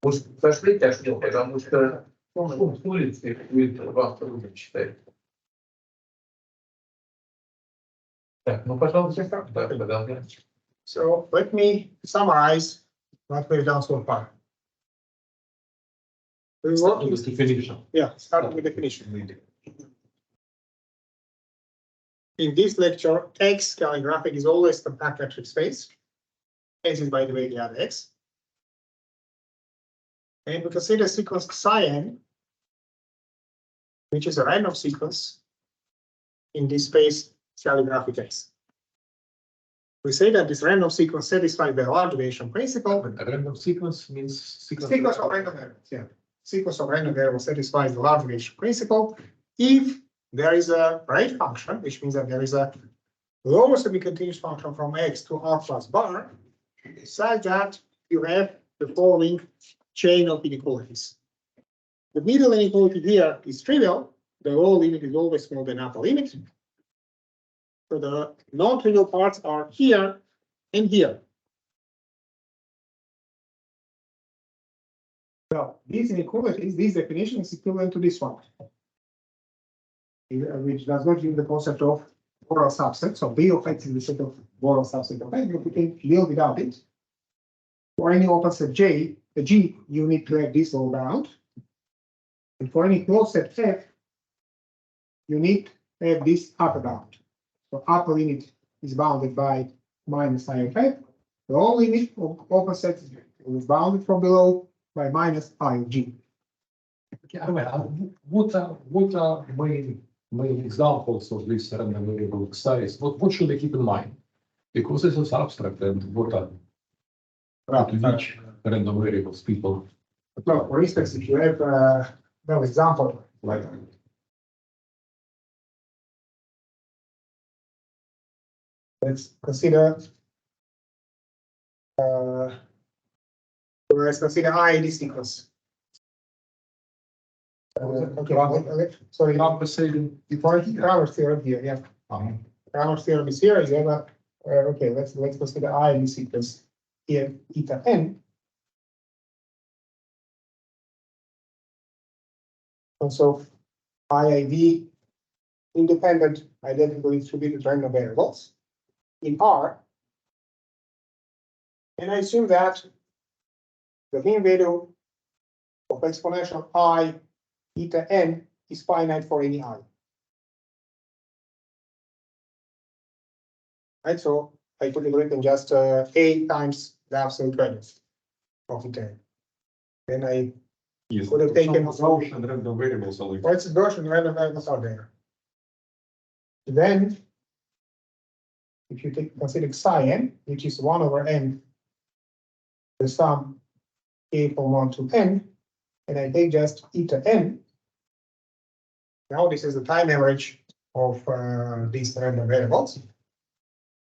Может, сошли тяжело, потому что шум с улицы будет вам трудно читать. Так, ну, пожалуйста, да, продолжаем. So let me summarize what we've done so far. Starting with definition. Yeah, starting with definition. In this lecture, X calligraphic is always compact metric space. X is, by the way, the other X. And we consider sequence Xn, which is a random sequence in this space calligraphic X. We say that this random sequence satisfies the large deviation principle. A random sequence means Sequence of random variables, yeah. Sequence of random variables satisfies the large deviation principle if there is a rate function, which means that there is a lower semi-continuous function from X to R plus bar, such that you have the following chain of inequalities. The middle inequality here is trivial. The lower limit is always smaller than upper limit. So the non-trivial parts are here and here. So these inequalities, this definition is equivalent to this one, which does not give the concept of Borel subset. So B of X is the set of Borel subset of X, but we can deal without it. For any open set G, you need to have this lower bound. And for any closed set F, you need to have this upper bound. So upper limit is bounded by minus I of F. The lower limit of open set is bounded from below by minus I of G. What are main examples of this random variable size? What should I keep in mind? Because this is abstract, and what are which random variables people? Well, for instance, if you have an example like let's consider I in this sequence. Okay, sorry, before Kramer's theorem here, yeah. Kramer's theorem is here. You have a okay. Let's consider I in this sequence here, eta n. And so IIV independent identically distributed random variables in R, and I assume that the mean value of exponential I eta n is finite for any I. Right, so I could have written just A times the absolute value of eta n. Then I could have taken Gaussian random variables. what's the Gaussian random variables are there. Then if you consider psi n, which is 1 over n, the sum k from 1 to n, and I take just eta n. Now this is the time average of these random variables.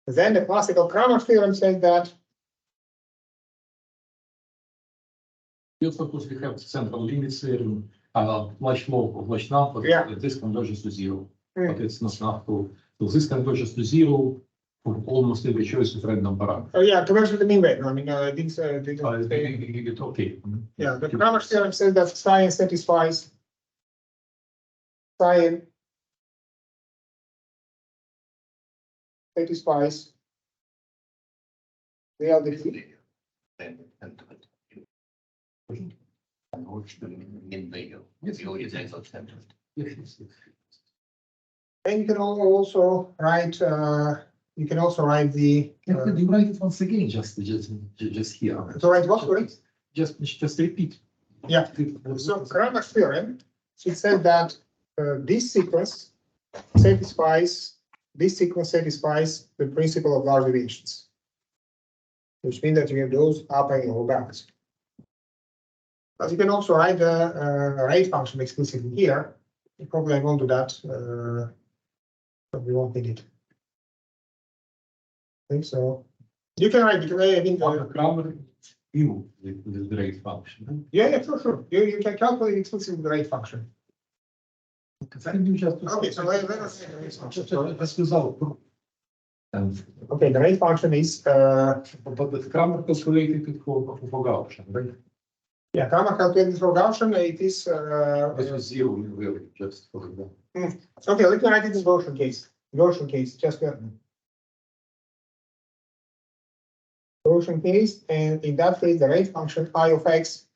Then the classical Kramer's theorem says that You suppose we have central limit theorem, much more of much number, Yeah. this converges to zero. But it's not enough to, so this converges to zero for almost every choice of random parameter. oh yeah, conversion to the mean value. I mean, these Okay. yeah, the Kramer's theorem says that psi n satisfies psi n satisfies the LDP. And you can also write. You can also write the. Can you write it once again, just here? To write what? Sorry? Just repeat. Yeah. So Kramer's theorem, it says that this sequence satisfies the principle of large deviations, which means that you have those upper and lower bounds. But you can also write the rate function explicitly here. Probably I won't do that, but we won't need it. I think so. You can write Kramer view with the rate function. yeah, for sure. You can calculate explicitly the rate function. Okay, so let us say the rate function. That's without. Okay, the rate function is But the Kramer calculated it for Gaussian, right? Yeah, Kramer calculated for Gaussian, it is, This is zero in value, just for example. okay, let me write it in Gaussian case. Gaussian case, just Gaussian case, and in that case, the rate function I of x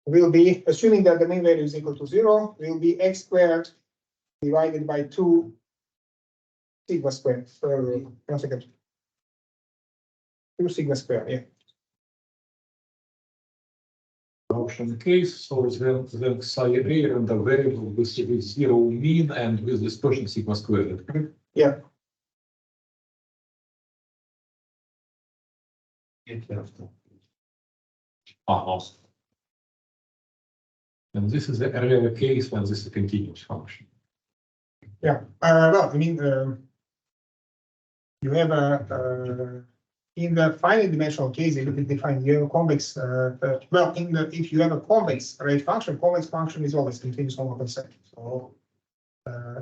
will be, assuming that the mean value is equal to 0, will be x squared divided by 2 sigma squared. 1 second. 2 sigma squared, yeah. Option case, so then psi A and the variable with zero mean and with dispersion sigma squared. Yeah. And this is the rare case when this is a continuous function. Yeah, well, I mean, you have a in the finite dimensional case, you can define you have a convex. Well, if you have a convex rate function, convex function is always continuous on open set. So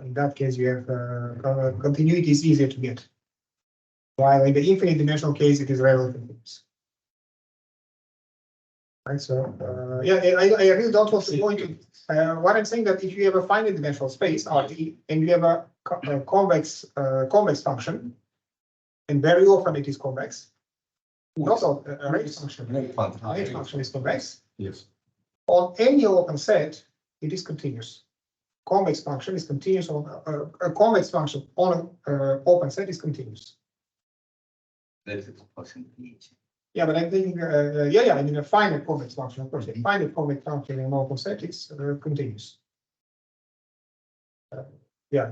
in that case, you have continuity is easier to get. While in the infinite dimensional case, it is rarely continuous. Right. So yeah, I really don't want to go into what I'm saying, that if you have a finite dimensional space RT and you have a convex function, and very often it is convex. Also, a rate function is convex. Yes. On any open set, it is continuous. Convex function is continuous on a convex function on an open set is continuous. That's a possibility. Yeah, but I'm thinking, yeah, I mean a finite convex function, of course. A finite convex function in an open set is continuous. Yeah,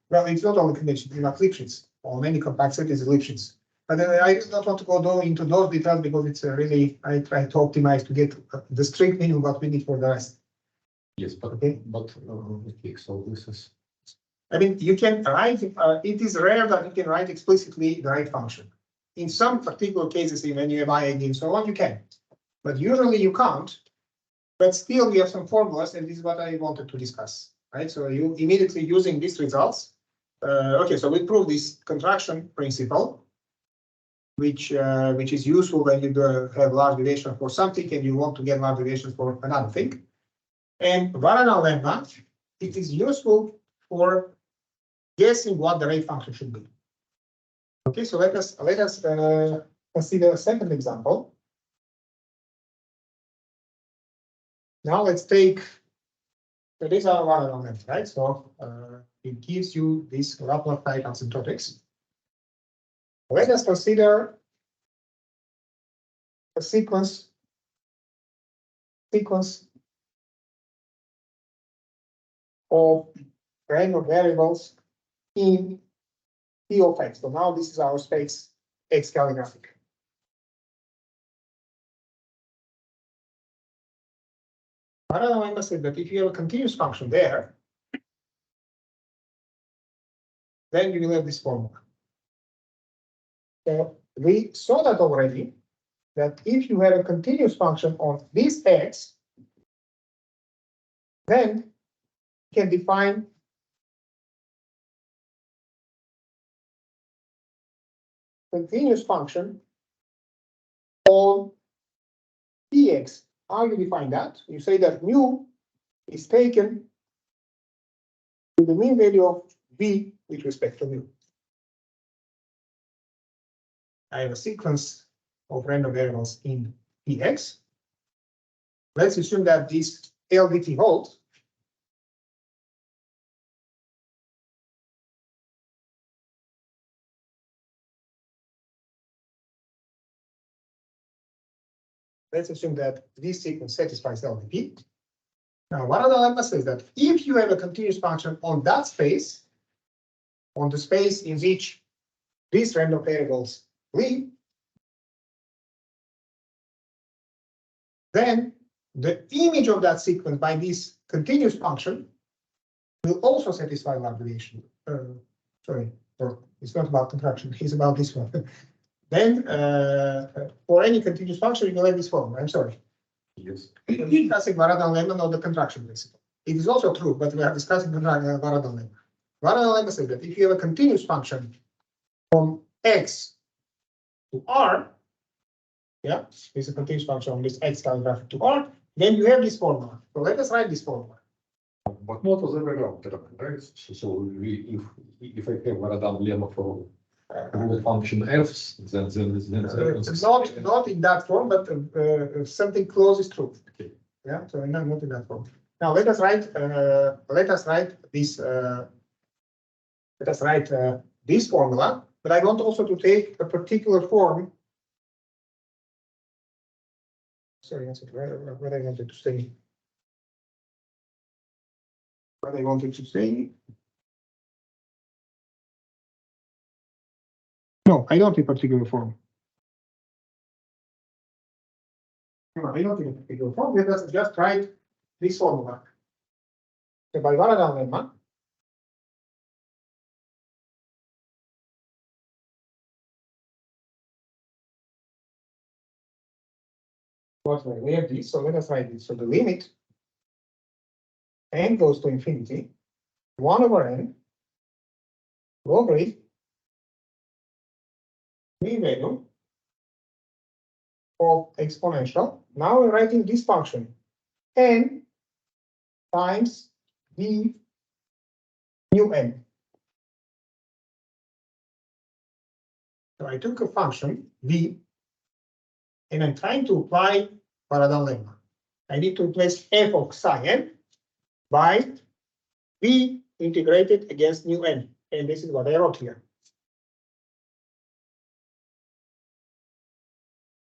well, it's not only continuous, it's not Lipschitz. On many compact set is Lipschitz. But I don't want to go into those details because it's really, I try to optimize to get the strict minimum what we need for the rest. Yes, but okay, okay, so this is. I mean, you can write, it is rare that you can write explicitly the right function. In some particular cases, when you have IID and so on, you can. But usually you can't. But still, you have some formulas, and this is what I wanted to discuss. Right? So you immediately using these results. Okay, so we prove this contraction principle, which is useful when you have large deviation for something and you want to get large deviation for another thing. And Varadana lemma, it is useful for guessing what the rate function should be. Okay, so let us consider a second example. Now let's take, so these are Varadana lemma, right? So it gives you this Laplace type asymptotics. Let us consider a sequence of random variables in P of x. So now this is our space x calligraphic. Varadana lemma says that if you have a continuous function there, then you will have this formula. So we saw that already, that if you have a continuous function on this x, then you can define continuous function on px. How you define that? You say that mu is taken to the mean value of v with respect to mu. I have a sequence of random variables in px. Let's assume that this LDT holds. Let's assume that this sequence satisfies LDP. Now, Varadana lemma says that if you have a continuous function on that space, on the space in which these random variables live, then the image of that sequence by this continuous function will also satisfy large deviation. Sorry, it's not about contraction, it's about this one. Then for any continuous function, you will have this form. I'm sorry. Yes. We are discussing Varadana lemma, not the contraction principle. It is also true, but we are discussing Varadana lemma. Varadana lemma says that if you have a continuous function from x to r, Yeah, this is a continuous function on this x calligraphic to R. Then you have this formula. So let us write this formula. But not as a regular, right? So if I have Varadan lemma for the function f's, then Not in that form, but something close is true. Okay. Yeah, so not in that form. Now let us write this. Let us write this formula. But I want also to take a particular form. Sorry, where I wanted to stay. Where I wanted to stay. No, I don't need a particular form. No, I don't need a particular form. Let us just write this formula. So by Varadan lemma. We have this, so let us write this. So the limit n goes to infinity, 1 over n, logarithm mean value of exponential. Now we're writing this function, n times v mu n. So I took a function v, and I'm trying to apply Varadan lemma. I need to replace f of psi n by v integrated against mu n, and this is what I wrote here.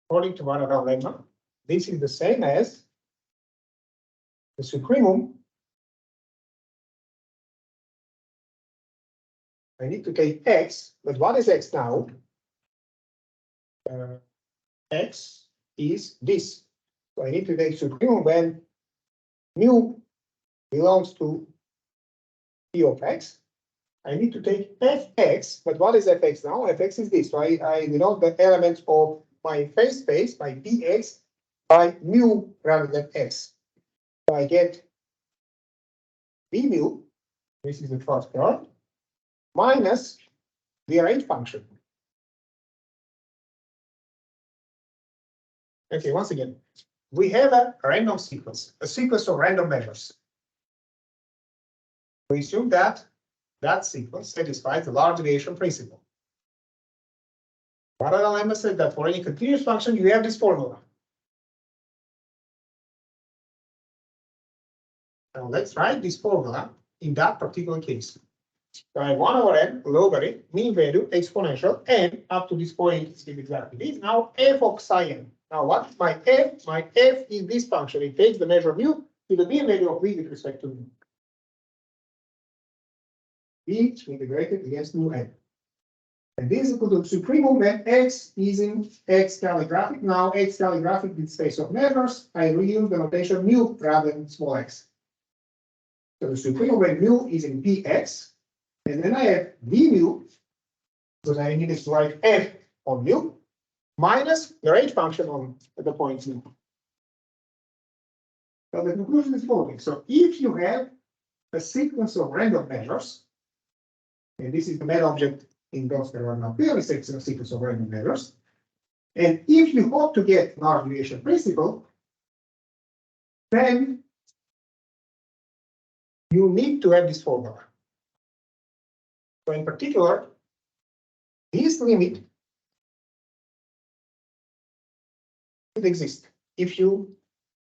According to Varadan lemma, this is the same as the supremum. I need to take x, but what is x now? X is this. So I need to take supremum when mu belongs to p of x. I need to take fx, but what is fx now? Fx is this. So I denote the elements of my phase space by px by mu rather than x. So I get v mu, this is the first part, minus the range function. Okay, once again, we have a random sequence, a sequence of random measures. We assume that that sequence satisfies the large deviation principle. Varadan lemma said that for any continuous function, you have this formula. Now let's write this formula in that particular case. So I have 1 over n logarithm mean value exponential n up to this point is exactly this. Now f of psi n. Now what is my f? My f is this function. It takes the measure mu to the mean value of v with respect to mu. V integrated against mu n. And this is equal to supremum when x is in x calligraphic. Now x calligraphic with space of measures. I reuse the notation mu rather than small x. So the supremum when mu is in px. And then I have v mu, because I needed to write f on mu, minus the range function on the point mu. So the conclusion is following. So if you have a sequence of random measures, and this is the main object in Donskera-Varadan-Pухальskого sequence of random measures, and if you hope to get large deviation principle, then you need to have this formula. So in particular, this limit should exist. If you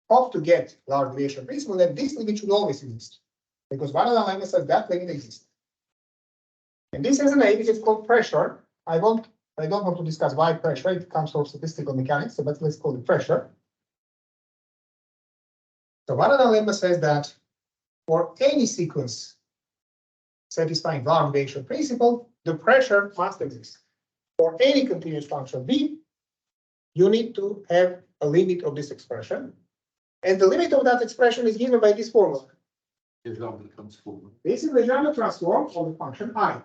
hope to get large deviation principle, then this limit should always exist, because Varadan lemma says that limit exists. And this has a name, it is called pressure. I don't want to discuss why pressure, it comes from statistical mechanics, so but let's call it pressure. So Varadan lemma says that for any sequence satisfying large deviation principle, the pressure must exist. For any continuous function v, you need to have a limit of this expression. And the limit of that expression is given by this formula. This is the Legendre transform of the function I.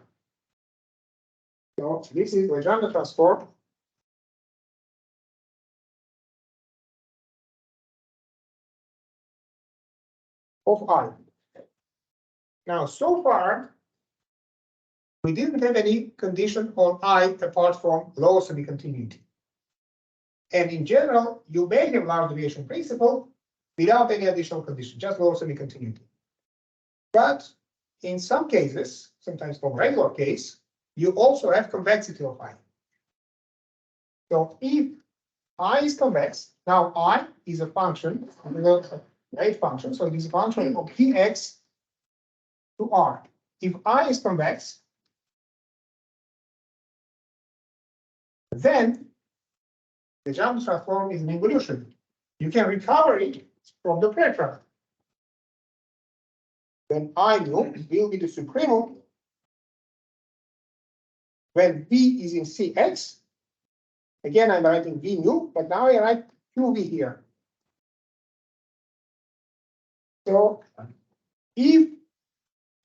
So this is Legendre transform of I. Now, so far, we didn't have any condition on I apart from low semi-continuity. And in general, you may have large deviation principle without any additional condition, just lower semi-continuity. But in some cases, sometimes for regular case, you also have convexity of I. So if I is convex, now I is a function, a rate function, so it is a function of Px to R. If I is convex, then the jump transform is an involution. You can recover it from the pressure. Then I nu will be the supremum when V is in Cx. Again, I'm writing V nu, but now I write QV here. So if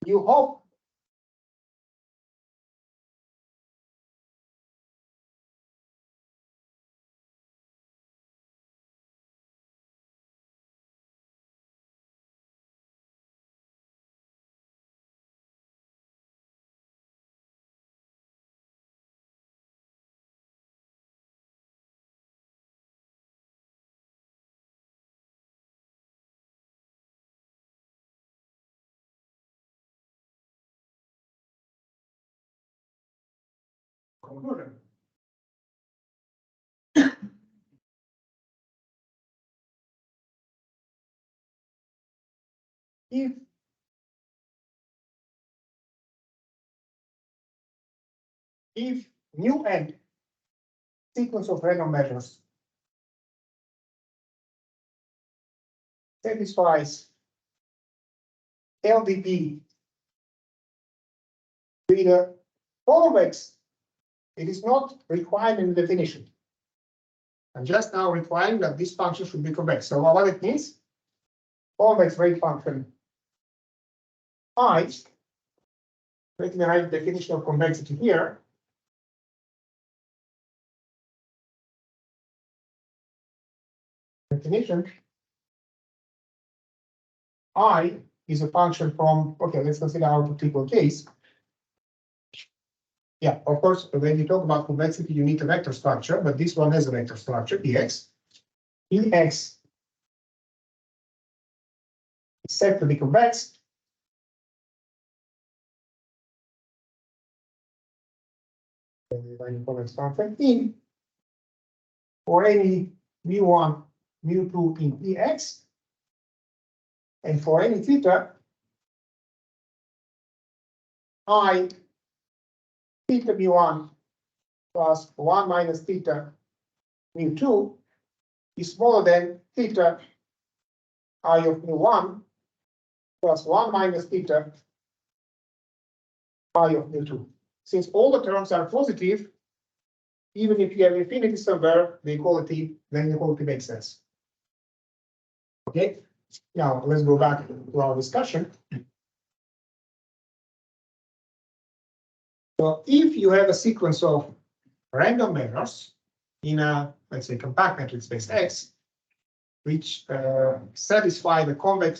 you hope conclusion. If mu n sequence of random measures satisfies LDP with a convex, it is not required in the definition. I'm just now requiring that this function should be convex. So what it means, convex rate function I, let me write the definition of convexity here. Definition, I is a function from, okay, let's consider our particular case. Yeah, of course, when you talk about convexity, you need a vector structure, but this one has a vector structure, Ex. Ex is said to be convex. In for any mu1, mu2 in Ex, and for any theta, I theta mu1 plus 1 minus theta mu2 is smaller than theta I of mu1 plus 1 minus theta I of mu2. Since all the terms are positive, even if you have infinity somewhere, then the equality makes sense. Okay, now let's go back to our discussion. So if you have a sequence of random measures in a, let's say, compact metric space X, which satisfy the convex,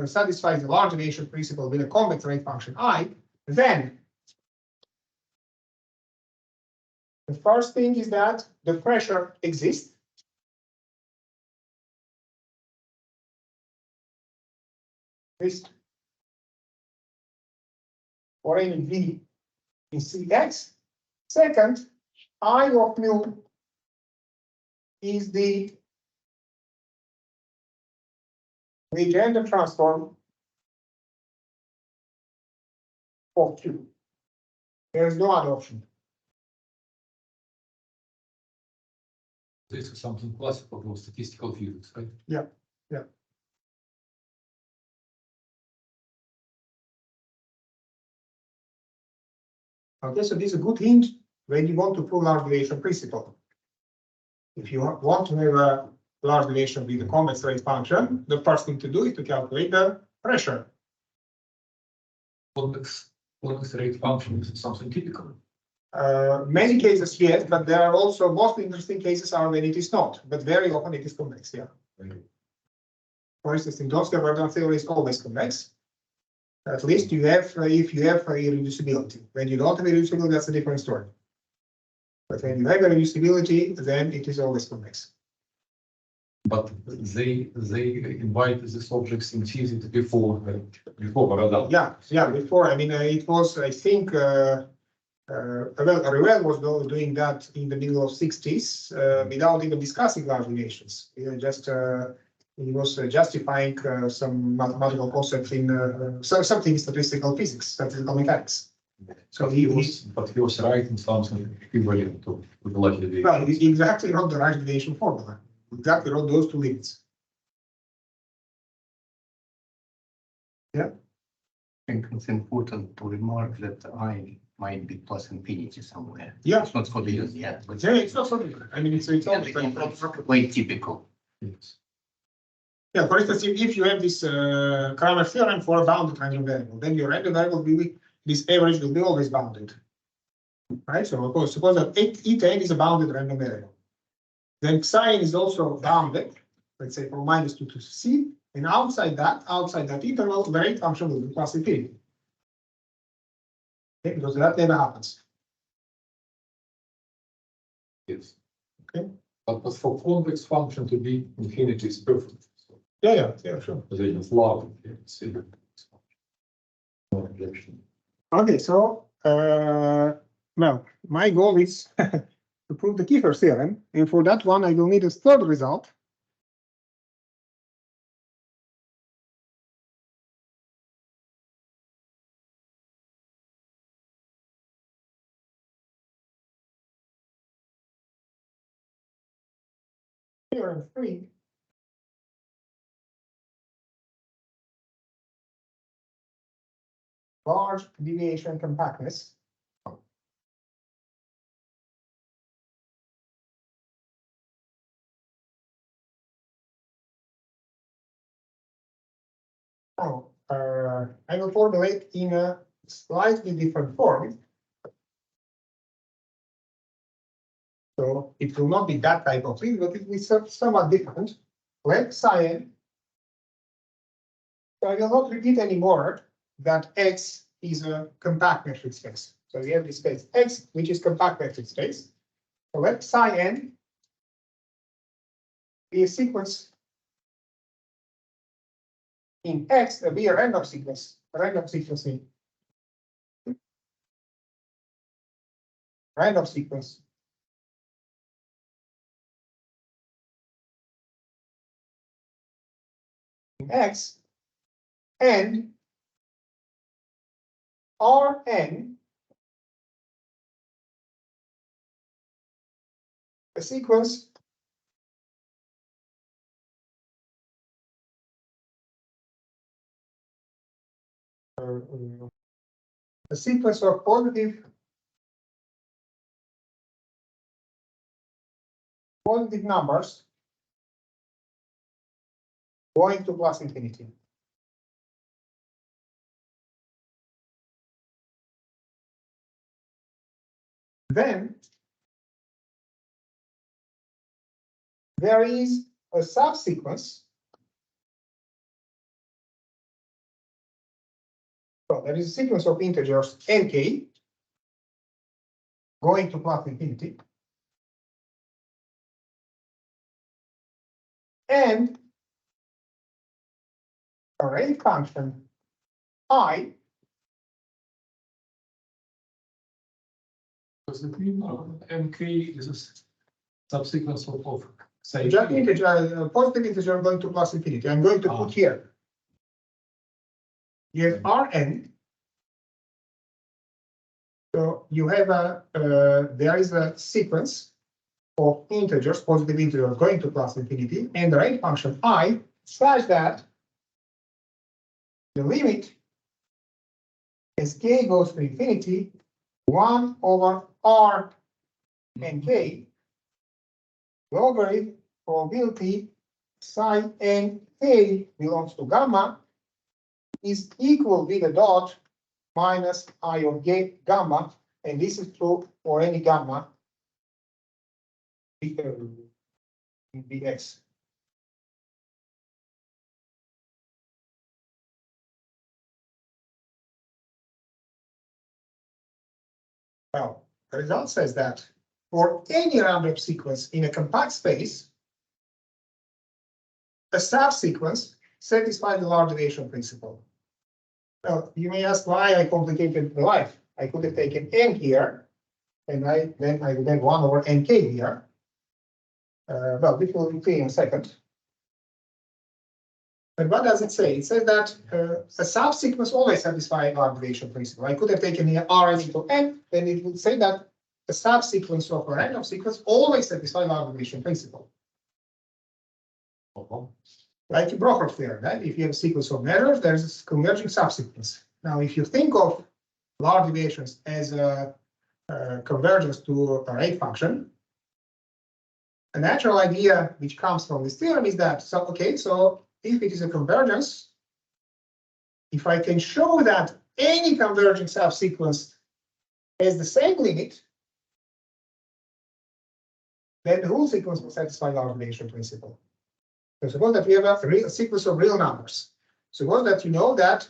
satisfies the large deviation principle with a convex rate function I, then the first thing is that the pressure exists. This for any V in Cx. Second, I of mu is the Legendre transform of Q. There is no other option. This is something classical for statistical physics, right? Yeah, yeah. Okay, so this is a good hint when you want to prove large deviation principle. If you want to have a large deviation with a convex rate function, the first thing to do is to calculate the pressure. Convex rate function is something typical. Many cases, yes, but there are also most interesting cases are when it is not, but very often it is convex, yeah. For instance, in Donsker's theory is always convex. At least you have, if you have irreducibility. When you don't have irreducibility, that's a different story. But when you have a reducibility, then it is always convex. But they invite these objects in physics before Varadana. Yeah. Before, I mean, it was, I think, Armen was doing that in the middle of 60s without even discussing large deviations. He was justifying some mathematical concepts in something in statistical physics, statistical mechanics. So he was writing something equivalent to the large deviation. Well, he exactly wrote the large deviation formula. Exactly wrote those two limits. Yeah. I think it's important to remark that I might be plus infinity somewhere. Yeah. It's not for the use yet, but Yeah, it's not something. I mean, it's always quite typical. Yes. Yeah, for instance, if you have this Kramer theorem for a bounded random variable, then your random variable will be, this average will be always bounded. Right? So suppose that eta is a bounded random variable. Then psi is also bounded, let's say from -2 to c, and outside that interval, the rate function will be plus infinity. Okay, because that never happens. Yes. Okay. But for convex function to be infinity is perfect. So Yeah, sure. they just love it. No objection. Okay, so well, my goal is to prove the Kiefer theorem, and for that one, I will need a third result. Theorem 3. Large deviation compactness. Oh, I will formulate in a slightly different form. So it will not be that type of thing, but it will be somewhat different. Let psi n. So I will not repeat anymore that X is a compact metric space. So we have this space X, which is compact metric space. So let psi n be a sequence in X, be a random sequence in random sequence in X, and Rn a sequence of positive numbers going to plus infinity. Then there is a subsequence. So there is a sequence of integers nk going to plus infinity. And a rate function I. Does it mean MK is a subsequence of say Just integer, positive integer going to plus infinity. I'm going to put here. You have Rn. So you have there is a sequence of integers, positive integers going to plus infinity, and the rate function I such that the limit as k goes to infinity, 1 over R and k, logarithm probability psi n k belongs to gamma is equal with a dot minus I of gamma, and this is true for any gamma bx. Well, the result says that for any round-up sequence in a compact space, a subsequence satisfies the large deviation principle. Now, you may ask why I complicated the life. I could have taken n here, and then I would have 1 over nk here. Well, this will be clear in a second. But what does it say? It says that a subsequence always satisfies large deviation principle. I could have taken here Rn into n, then it would say that a subsequence of a random sequence always satisfies large deviation principle. Like Brocher's theorem, right? If you have a sequence of measures, there's a converging subsequence. Now, if you think of large deviations as a convergence to a rate function, a natural idea which comes from this theorem is that, so if it is a convergence, if I can show that any converging subsequence has the same limit, then the whole sequence will satisfy large deviation principle. So suppose that we have a sequence of real numbers. Suppose that you know that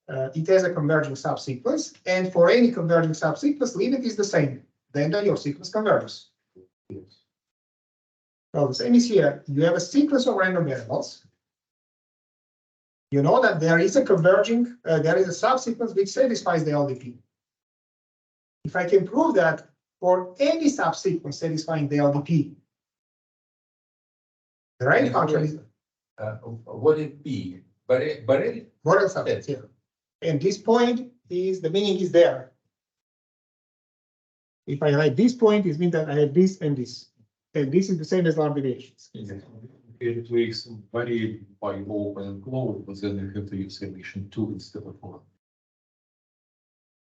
it has a converging subsequence, and for any converging subsequence, limit is the same. Then your sequence converges. Yes. Well, the same is here. You have a sequence of random variables. You know that there is a converging, there is a subsequence which satisfies the LDP. If I can prove that for any subsequence satisfying the LDP, the right function is What it be? Borel? Borel subset here. And this point is, the meaning is there. If I write this point, it means that I have this and this. And this is the same as large deviations. It makes vary by open and close, but then you have to use relation 2 instead of 1.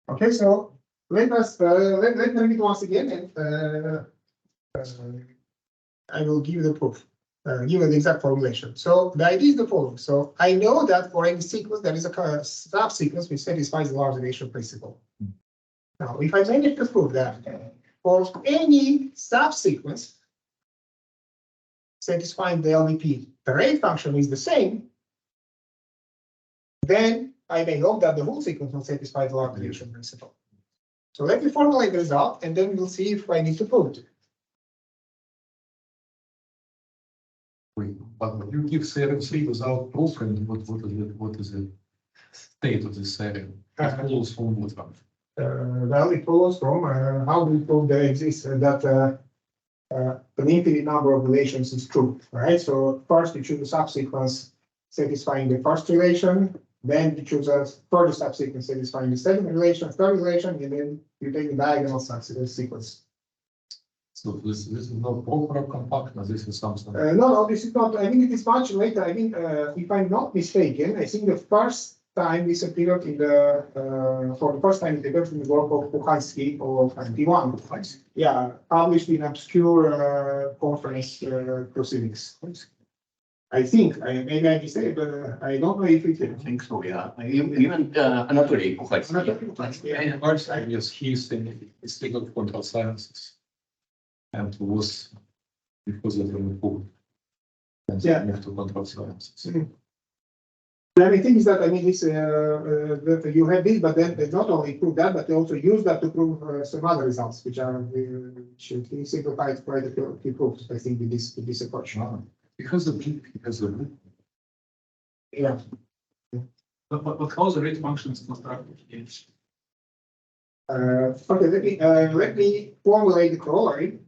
Okay, so let us let me read it once again, and I will give you the proof, give you the exact formulation. So the idea is the following. So I know that for any sequence there is a subsequence which satisfies the large deviation principle. Now, if I manage to prove that for any subsequence satisfying the LDP, the rate function is the same, then I may hope that the whole sequence will satisfy the large deviation principle. So let me formulate the result, and then we'll see if I need to prove it. Wait, but you give theorem 3 without proof, and what is the state of this theorem? It follows from what one? Well, it follows from how we prove there exists that an infinite number of relations is true, right? So first you choose a subsequence satisfying the first relation, then you choose a further subsequence satisfying the second relation, third relation, and then you take the diagonal sequence. So this is not proper compactness, this is something. No, this is not. I think it is much later. I think, if I'm not mistaken, I think the first time this appeared in the for the first time it appeared in the work of Pухальский or P1. Yeah, published in obscure conference proceedings. I think, maybe I mistake, but I don't know if it I think so, yeah. Even Anatoly Pухальский. And first time, yes, he's in history of control sciences. And was because of the book. And Yeah. moved to control sciences. The only thing is that this that you have this, but then they not only prove that, but they also use that to prove some other results, which are should be simplified quite a few proofs. I think with this approach. Because of book, Yeah. But how the rate function is constructed? Yes. Okay, let me formulate the corollary.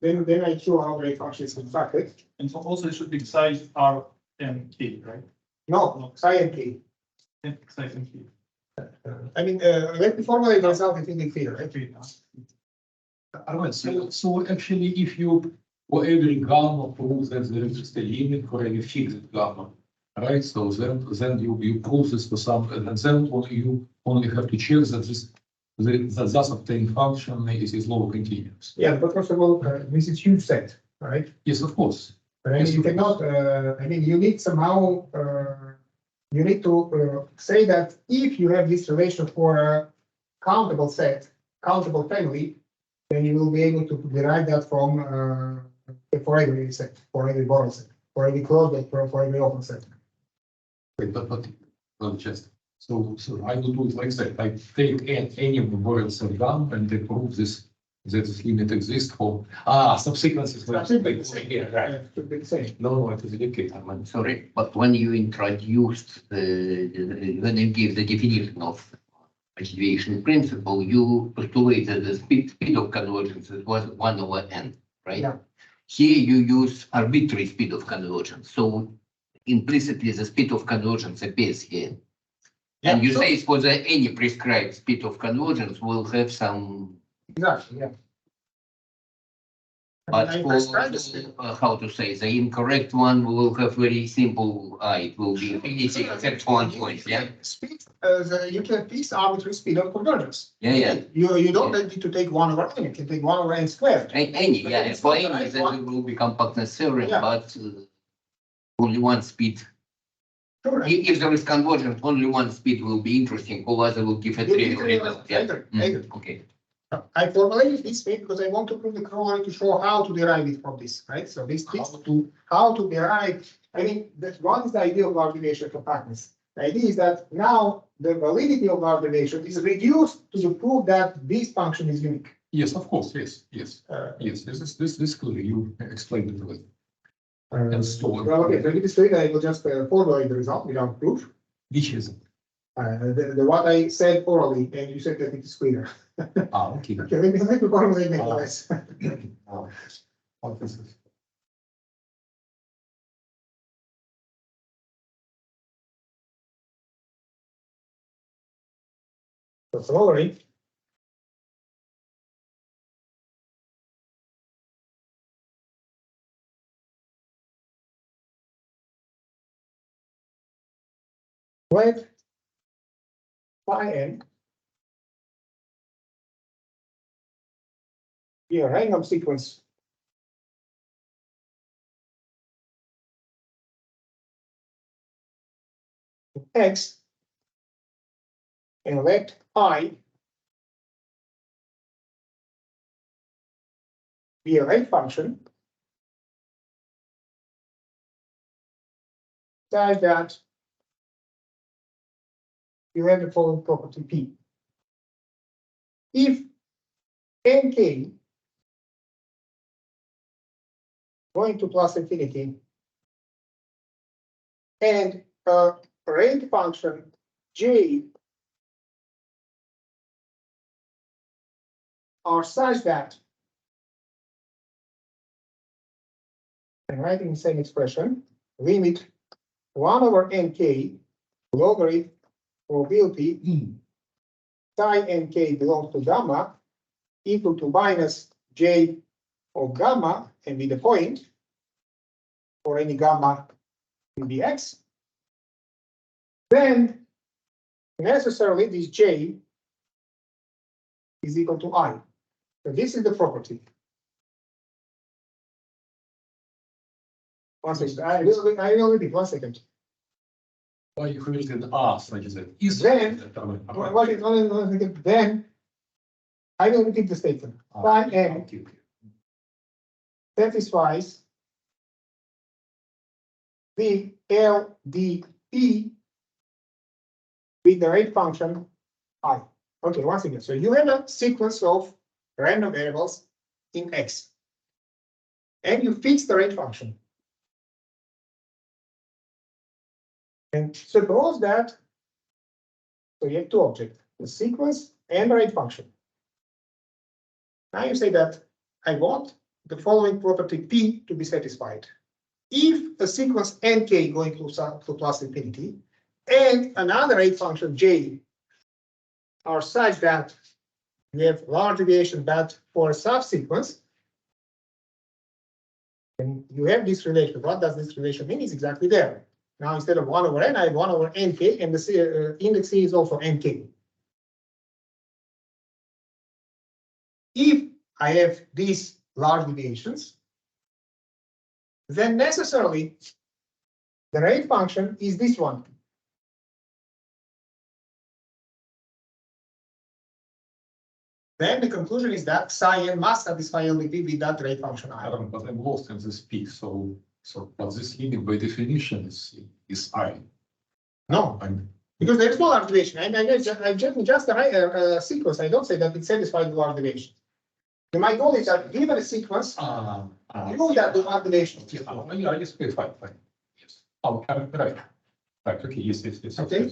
Then I show how the rate function is constructed. And so also it should be psi R and K, right? No, psi and k. Psi and K. Let me formulate the result in thinking clear, right? Okay. Armen, so actually, if you for every gamma prove that there is just a limit for any fixed gamma, right? So then you prove this for some, and then you only have to check that the thus obtained function is low continuous. Yeah, but first of all, this is huge set, right? Yes, of course. And you cannot, you need somehow, you need to say that if you have this relation for a countable set, countable family, then you will be able to derive that from for every set, for every Borel set, for every closed set, for every open set. Wait, but just so I will do it like that. I take any Borel set down and I prove this that this limit exists for subsequences. Should be the same. No, it is indicated. I'm sorry, but when you introduced when you give the definition of deviation principle, you postulated the speed of convergence was 1/n, right? Yeah. Here you use arbitrary speed of convergence, so implicitly the speed of convergence appears here. Yeah, And you so- say for any prescribed speed of convergence will have some, Exactly, yeah. but I for, prescribe the speed. how to say, the incorrect one will have very simple, it will be infinity except one point, yeah? Speed, you can pick arbitrary speed of convergence. Yeah, yeah. You don't need to take 1/n, you can take 1/n squared. Any, yeah, It's for not the any, right then one. it will be compactness theorem, Yeah. but only one speed. Sure. If there is convergence, only one speed will be interesting, or other will give a You trivial need to- result. I Yeah. agree, I agree. Okay. I formulated it this way because I want to prove the corollary to show how to derive it from this, right? So this how to derive, I mean, that one is the idea of large deviation compactness. The idea is that now the validity of large deviation is reduced to the proof that this function is unique. Yes, of course. Yes, yes, Uh, yes. This clear. You explained it well. And so on. Well, okay, so in this way, I will just formulate the result without proof. Which is The what I said orally, and you said that it is clear. okay. Okay, let me formulate nevertheless. What is this? So corollary. Let phi n be a random sequence of x and let I be a rate function such that you have the following property P. If nk going to plus infinity and a rate function J are such that, I'm writing the same expression, limit 1/nk logarithm probability psi nk belongs to gamma equal to minus j of gamma and be the point for any gamma in the x, then necessarily this j is equal to I. So this is the property. One second, I will repeat, 1 second. Why you created such as that? Is Then- What is, 1 second, then I will repeat the statement. Phi n Okay. satisfies the LDP with the rate function I. Okay, once again, so you have a sequence of random variables in X. And you fix the rate function. And suppose that, so you have two objects, the sequence and the rate function. Now you say that I want the following property P to be satisfied. If a sequence nk going to plus infinity and another rate function j are such that we have large deviation but for a subsequence, and you have this relation. What does this relation mean? It's exactly there. Now instead of 1/n, I have 1/nk, and the index C is also nk. If I have these large deviations, then necessarily the rate function is this one. Then the conclusion is that psi n must satisfy LDP with that rate function I. But I'm lost in this P. So but this limit by definition is I. No, I'm because there is no large deviation. I just a sequence. I don't say that it satisfies the large deviation. My goal is that given a sequence, you know that the combination. Yeah, yes, okay, fine. Yes. Oh, right. Right, okay, yes. Okay.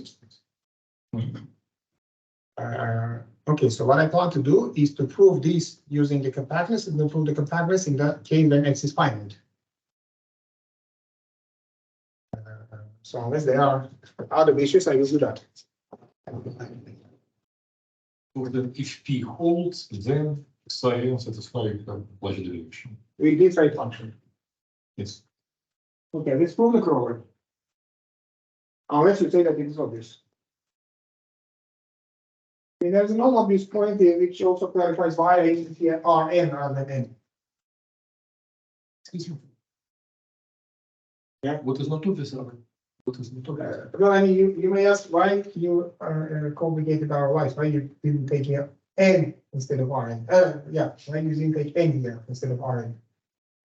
Okay, so what I plan to do is to prove this using the compactness and then prove the compactness in the case when X is finite. So unless there are other issues, I will do that. So then if P holds, then Xi satisfies the logic derivation. With this right function. Yes. Okay, let's prove the Kroger. Unless you say that it is obvious. Okay, there's an obvious point here which also clarifies why I use here Rn rather than N. Excuse me. Yeah. What is not obvious? What is not obvious? Well, I mean, you may ask why you complicated our lives, why you didn't take here N instead of Rn. Yeah, why you didn't take N here instead of Rn.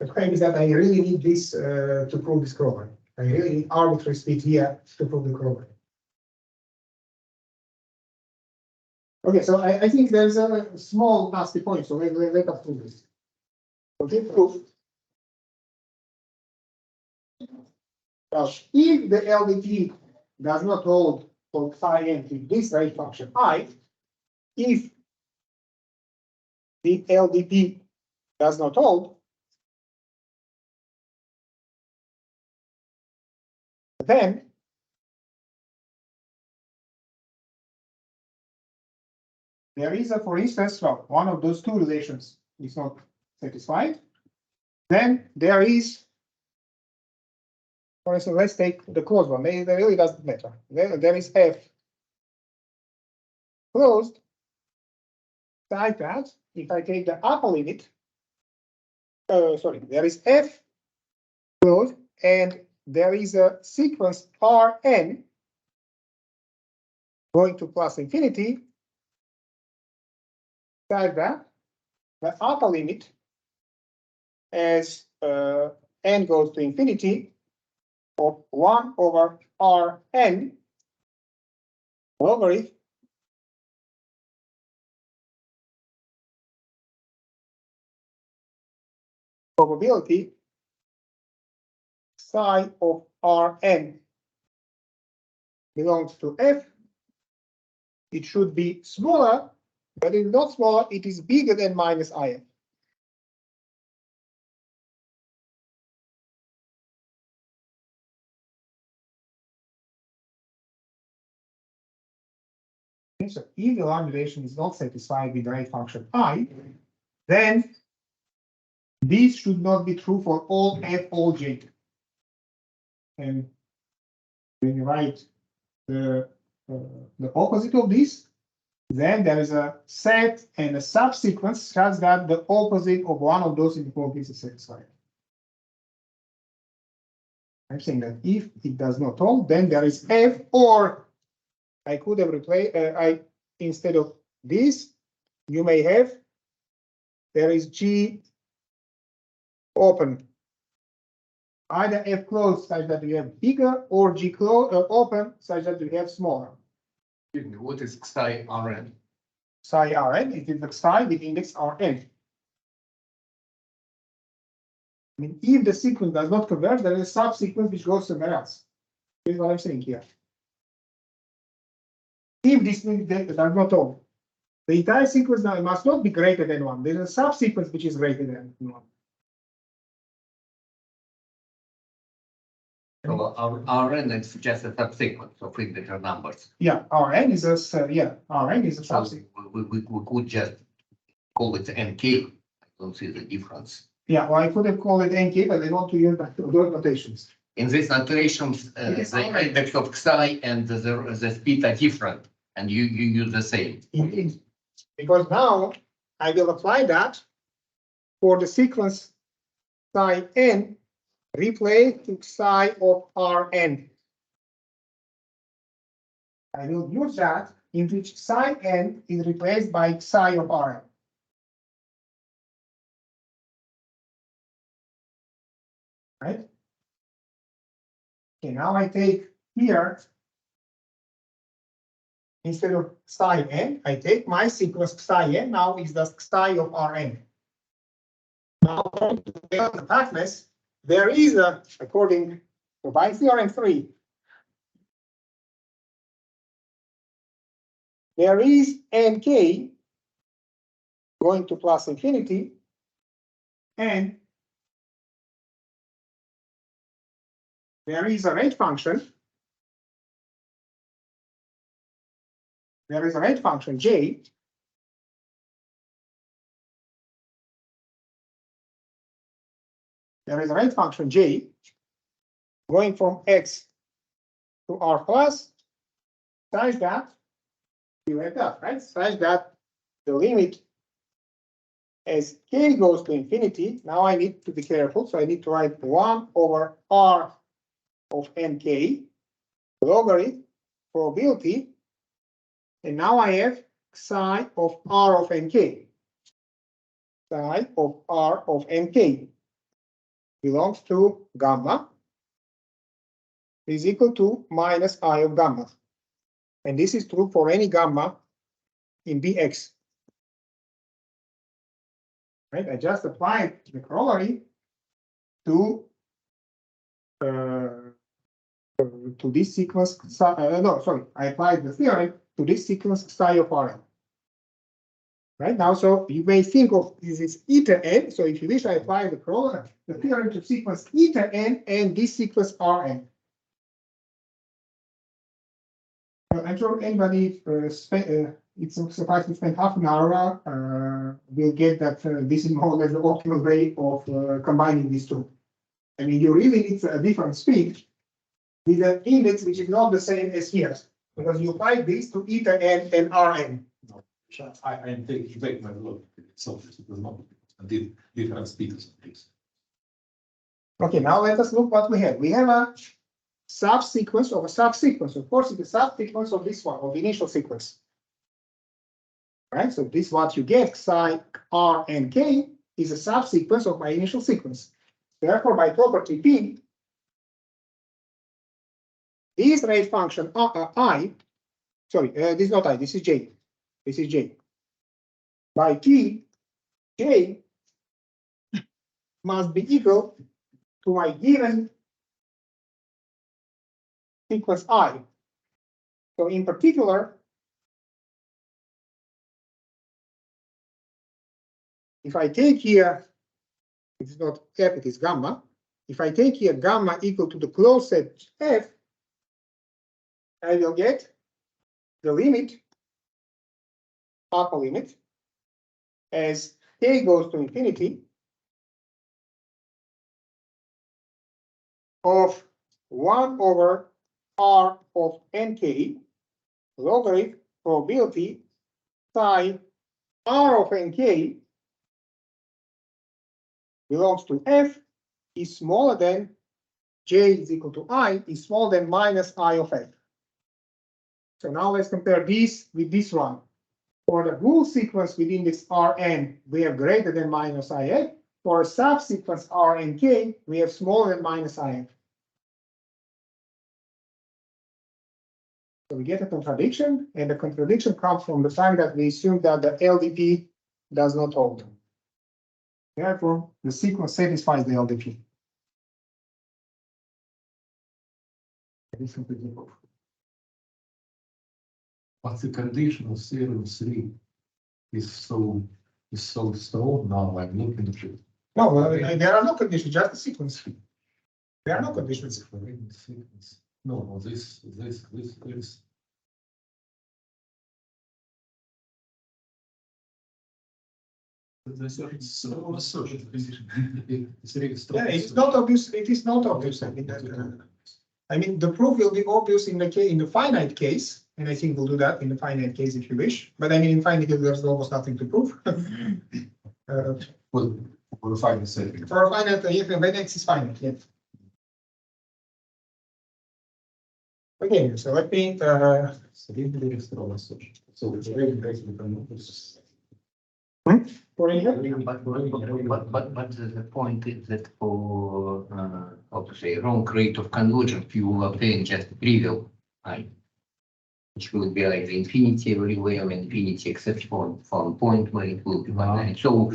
The claim is that I really need this to prove this Kroger. I really need arbitrary speed here to prove the Kroger. Okay, so I think there's a small nasty point, so let us prove this. Okay, proof. Now, if the LDP does not hold for psi n to this right function I, if the LDP does not hold, then there is a, for instance, well, one of those two relations is not satisfied. Then there is, for instance, let's take the closed one. It really doesn't matter. There is F closed, like that. If I take the upper limit, there is F closed, and there is a sequence Rn going to plus infinity, like that. The upper limit as n goes to infinity of 1 over Rn logarithm probability psi of Rn belongs to F. It should be smaller, but it's not smaller, it is bigger than minus IF. So if the line relation is not satisfied with the right function I, then this should not be true for all F, all J. And when you write the opposite of this, then there is a set and a subsequence such that the opposite of one of those inequalities is satisfied. I'm saying that if it does not hold, then there is F, or I could have replaced, instead of this, you may have, there is G open. Either F closed such that you have bigger, or G closed open such that you have smaller. What is Xi Rn? Psi Rn, it is the psi with index Rn. I mean, if the sequence does not converge, there is a subsequence which goes somewhere else. This is what I'm saying here. If this does not hold, the entire sequence now must not be greater than 1. There's a subsequence which is greater than 1. So Rn is just a subsequence of integer numbers. Yeah, Rn is a Rn is a So subsequence. we could just call it nk. I don't see the difference. Yeah, well, I could have called it nk, but I want to use those notations. In these notations, the index of Xi and the speed are different, and you use the same. Indeed, because now I will apply that for the sequence psi n replaced to psi of Rn. I will use that in which psi n is replaced by psi of Rn. Right? Okay, now I take here, instead of psi n, I take my sequence psi n, now is the psi of Rn. Now, the compactness, there is a, according to by theorem 3, there is nk going to plus infinity, and there is a rate function. There is a rate function j. There is a rate function j going from x to r plus, such that you end up, right? Such that the limit as k goes to infinity. Now I need to be careful, so I need to write 1 over r of nk logarithm probability, and now I have psi of r of nk. Psi of r of nk belongs to gamma is equal to minus I of gamma. And this is true for any gamma in Bx. Right? I just applied the corollary to this sequence. No, sorry, I applied the theorem to this sequence psi of Rn. Right now, so you may think of this is eta n. So if you wish, I apply the corollary, the theorem to sequence eta n and this sequence Rn. I'm sure anybody it's suffice to spend half an hour will get that this is more or less the optimal way of combining these two. I mean, you really need a different speed with an index which is not the same as here, because you apply this to eta n and Rn. No, I take my look. So it does not different speeds of this. Okay, now let us look what we have. We have a subsequence of a subsequence. Of course, it's a subsequence of this one, of the initial sequence. Right, so this what you get, psi r and k is a subsequence of my initial sequence. Therefore, by property P, this rate function I, sorry, this is not I, this is J. This is J. By P, J must be equal to my given sequence I. So in particular, if I take here, it's not f, it is gamma. If I take here gamma equal to the closed set f, I will get the limit, upper limit, as k goes to infinity of 1 over r of nk logarithm probability psi r of nk belongs to f is smaller than j is equal to I is smaller than minus I of f. So now let's compare this with this one. For the whole sequence with index Rn, we have greater than minus IF. For a subsequence Rnk, we have smaller than minus IF. So we get a contradiction, and the contradiction comes from the fact that we assume that the LDP does not hold. Therefore, the sequence satisfies the LDP. But the condition of theorem 3 is so strong now. I'm looking at it. No, there are no conditions, just a sequence. There are no conditions. No, this. It's also a condition. It's really strong. Yeah, it's not obvious. It is not obvious. I mean, the proof will be obvious in the finite case, and I think we'll do that in the finite case if you wish. But I mean, in finite case, there's almost nothing to prove. Well, for a finite setting. For a finite, when X is finite, yeah. Okay, so let me. It's really strong. So it's very For here. But the point is that for how to say wrong rate of convergence, you will obtain just a trivial I, which will be either infinity everywhere or infinity except for one point where it will be finite. So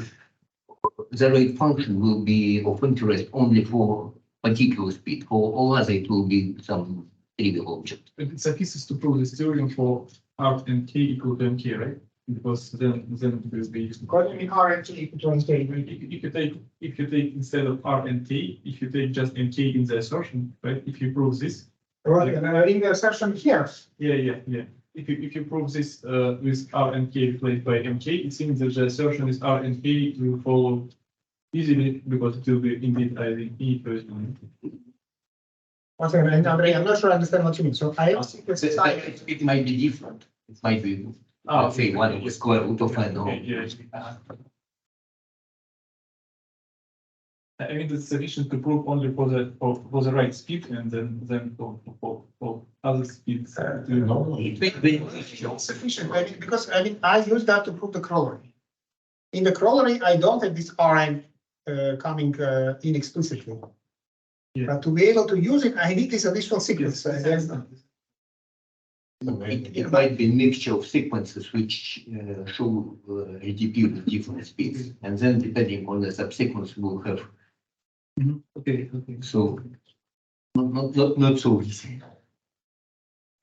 the rate function will be of interest only for particular speed. For all other, it will be some trivial object. But it's a thesis to prove this theorem for R and K equal to MK, right? Because then it will be used. What do you mean R and T equal to NK? If you take instead of R and K, if you take just MK in the assertion, right? If you prove this, Well, in the assertion here. yeah. If you prove this with R and K replaced by MK, it seems that the assertion is R and K will follow easily because it will be indeed either E person. Once again, Andrei, I'm not sure I understand what you mean. So I have sequences. It might be different. It might be, let's say, one over square root of n. Or, I mean, it's sufficient to prove only for the right speed, and then for other speeds. it may be It's sufficient. I use that to prove the corollary. In the corollary, I don't have this Rn coming in explicitly. Yeah. But to be able to use it, I need this additional sequence. It might be a mixture of sequences which show ADP with different speeds, and then depending on the subsequence, we'll have. Okay. So not so easy.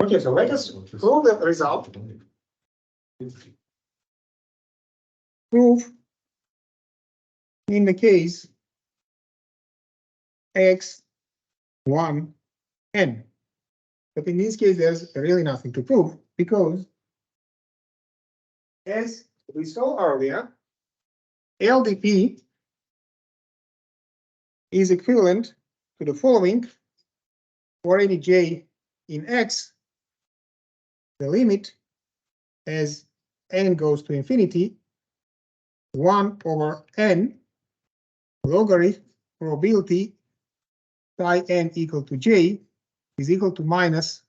Okay, so let us prove the result. Prove in the case x1 n. But in this case, there's really nothing to prove because, as we saw earlier, LDP is equivalent to the following: for any j in x, the limit as n goes to infinity, 1 over n logarithm probability psi n equal to j is equal to minus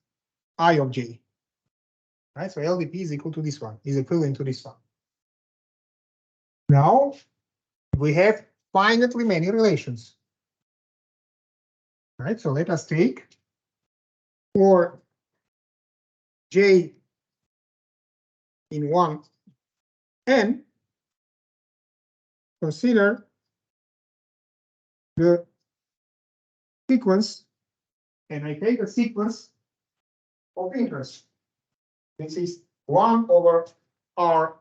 I of j. Right, so LDP is equal to this one, is equivalent to this one. Now we have finitely many relations. Right, so let us take for j in 1 n, consider the sequence, and I take a sequence of interest. This is 1 over r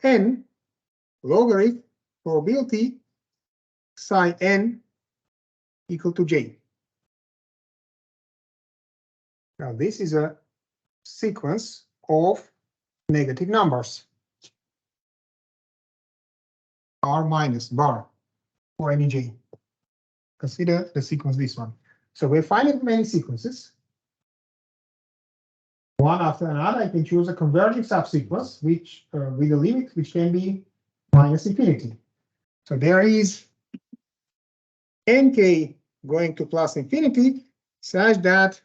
n logarithm probability psi n equal to j. Now this is a sequence of negative numbers, r minus bar for any j. Consider the sequence this one. So we're finding many sequences. One after another, I can choose a converging subsequence, which with a limit which can be minus infinity. So there is nk going to plus infinity, such that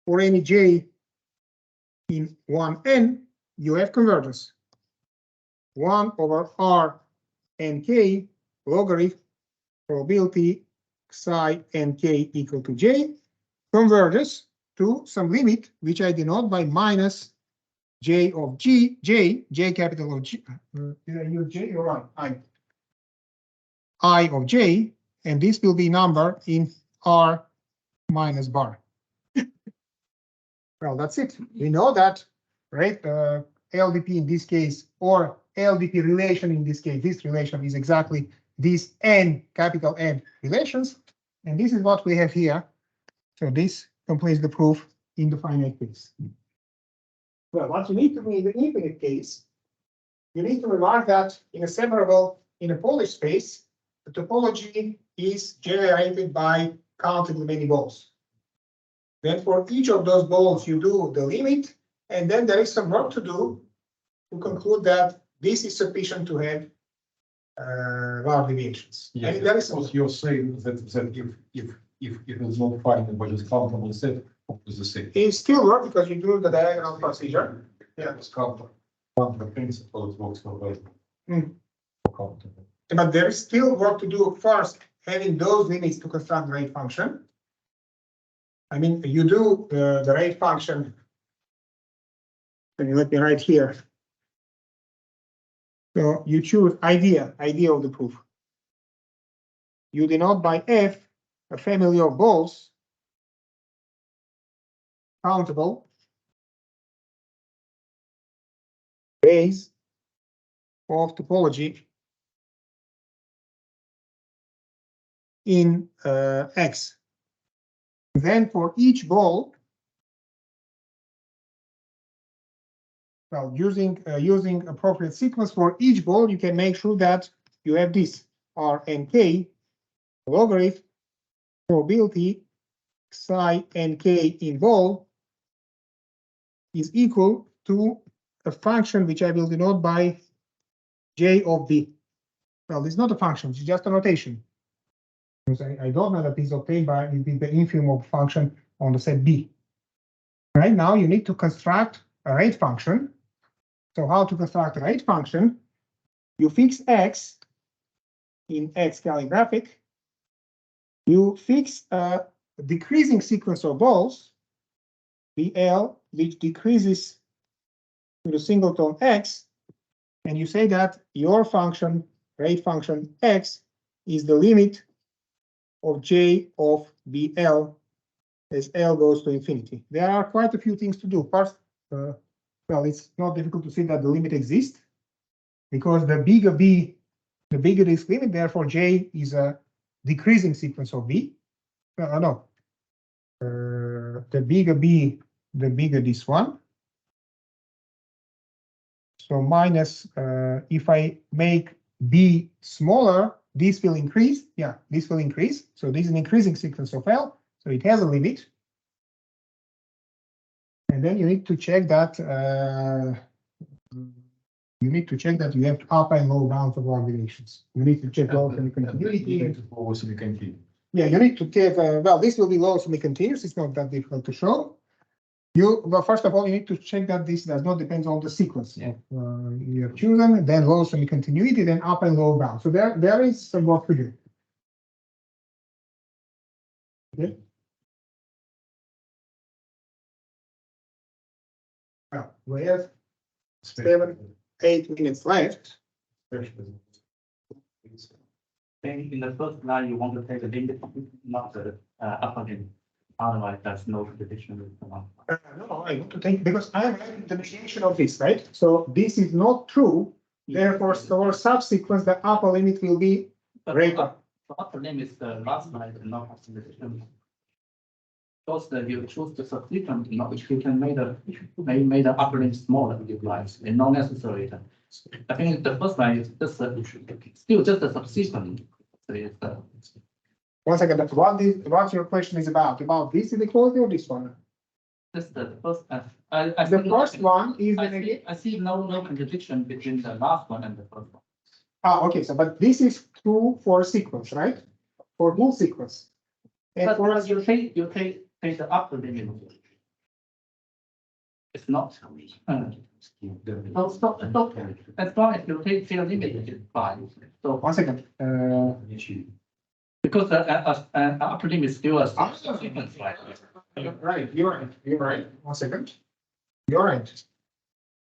for any j in 1n, you have convergence. 1 over r nk logarithm probability psi nk equal to j converges to some limit which I denote by minus j of j capital of G. Did I use j or I of j, and this will be number in r minus bar. Well, that's it. We know that, right? LDP in this case, or LDP relation in this case, this relation is exactly these n, capital N relations, and this is what we have here. So this completes the proof in the finite case. Well, what you need to do in the infinite case, you need to remark that in a separable, in a Polish space, the topology is generated by countably many balls. Then for each of those balls, you do the limit, and then there is some work to do to conclude that this is sufficient to have large deviations. Yes, And there is because you're saying that if it is not finite but it's countable set, is the same. it still works because you do the diagonal procedure. Yeah. It's countable. The principle it works for both. Countable. But there is still work to do first, having those limits to construct the rate function. I mean, you do the rate function. And let me write here. So you choose idea of the proof. You denote by F a family of balls countable base of topology in X. Then for each ball, well, using appropriate sequence for each ball, you can make sure that you have this R and K logarithm probability psi nk in ball is equal to a function which I will denote by J of B. Well, it's not a function, it's just a notation. Because I don't know that this is obtained by the infimum of function on the set B. Right now, you need to construct a rate function. So how to construct a rate function? You fix X in X calligraphic. You fix a decreasing sequence of balls, BL, which decreases to the singleton X, and you say that your function, rate function X, is the limit of J of BL as L goes to infinity. There are quite a few things to do. First, well, it's not difficult to see that the limit exists because the bigger B, the bigger this limit, therefore J is a decreasing sequence of B. No, the bigger B, the bigger this one. So minus, if I make B smaller, this will increase. Yeah, this will increase. So this is an increasing sequence of L. So it has a limit. And then you need to check that you have upper and lower bounds of all relations. You need to check low semi-continuity. Yeah, you need to take, well, this will be low semi-continuous. It's not that difficult to show. Well, first of all, you need to check that this does not depend on the sequence you have chosen, then low semi-continuity, then up and low bound. So there is some work to do. Okay. Well, we have 7, 8 minutes left. Then in the first line, you want to take the limit, not the upper limit. Otherwise, there's no prediction. No, I want to take because I am writing the negation of this, right? So this is not true. Therefore, for subsequence, the upper limit will be greater. The upper limit is the last line, and not the prediction. Because that you choose the subsequent, which you can make the upper limit smaller if you like, and not necessary. I think the first line is just still just a subsequent. So it's One second, what your question is about? About this inequality or this one? just the first. The first one is the negation. I see no contradiction between the last one and the first one. Ah, okay. So, but this is true for sequence, right? For whole sequence. And But for you take the upper limit. It's not. No, stop. As long as you take the limit, it's fine. So one second. because the upper limit is still a sequence, right? You're right. One second. You're right.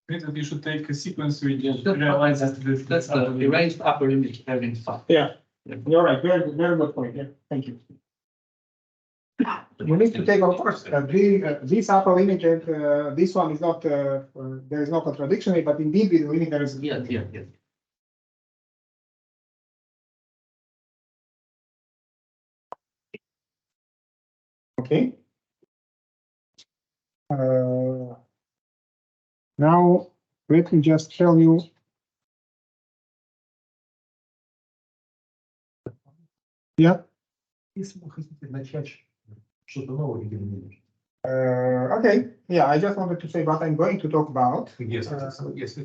You should take a sequence which Just realizes this. That's the erased upper limit having fun. Yeah. You're right. Very good point. Yeah. Thank you. You need to take, of course, this upper limit and this one is not, there is no contradiction, but indeed with the limit there is. Yes. Okay. Now, let me just tell you. Yeah. Okay. Yeah, I just wanted to say what I'm going to talk about. Yes,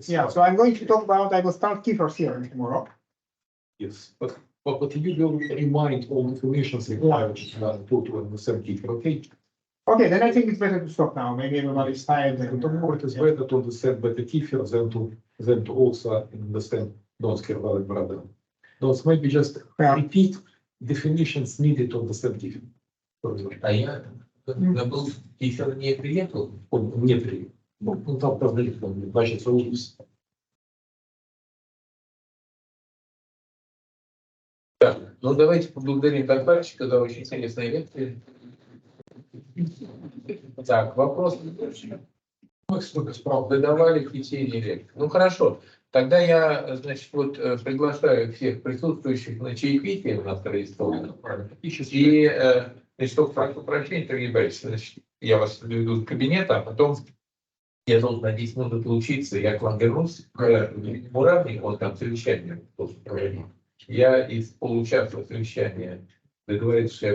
Yeah, so I'm going to talk about, I will start Kiefer's theorem tomorrow. Yes, but you will remind all information required to understand Kiefer, okay? Okay, then I think it's better to stop now. Maybe everybody's tired. It is better to understand better Kiefer than to also understand Dонскера-Варадана. Those maybe just repeat definitions needed to understand Kiefer. А я забыл, еще не приехал. Он не приехал. Он там поздно, значит, улица. Ну, давайте поблагодарим докладчика за очень интересные лекции. Так, вопрос. Сколько справ выдавали в течение лекции? Ну, хорошо. Тогда я, значит, вот приглашаю всех присутствующих на чаепитие, у нас традиционно. И, значит, только прошу прощения, Сергей Борисович, значит, я вас веду в кабинет, а потом я должен на 10 минут отлучиться, я к вам вернусь, к Муравнику, он там совещание должен проводить. Я из получаса совещания договорился, что я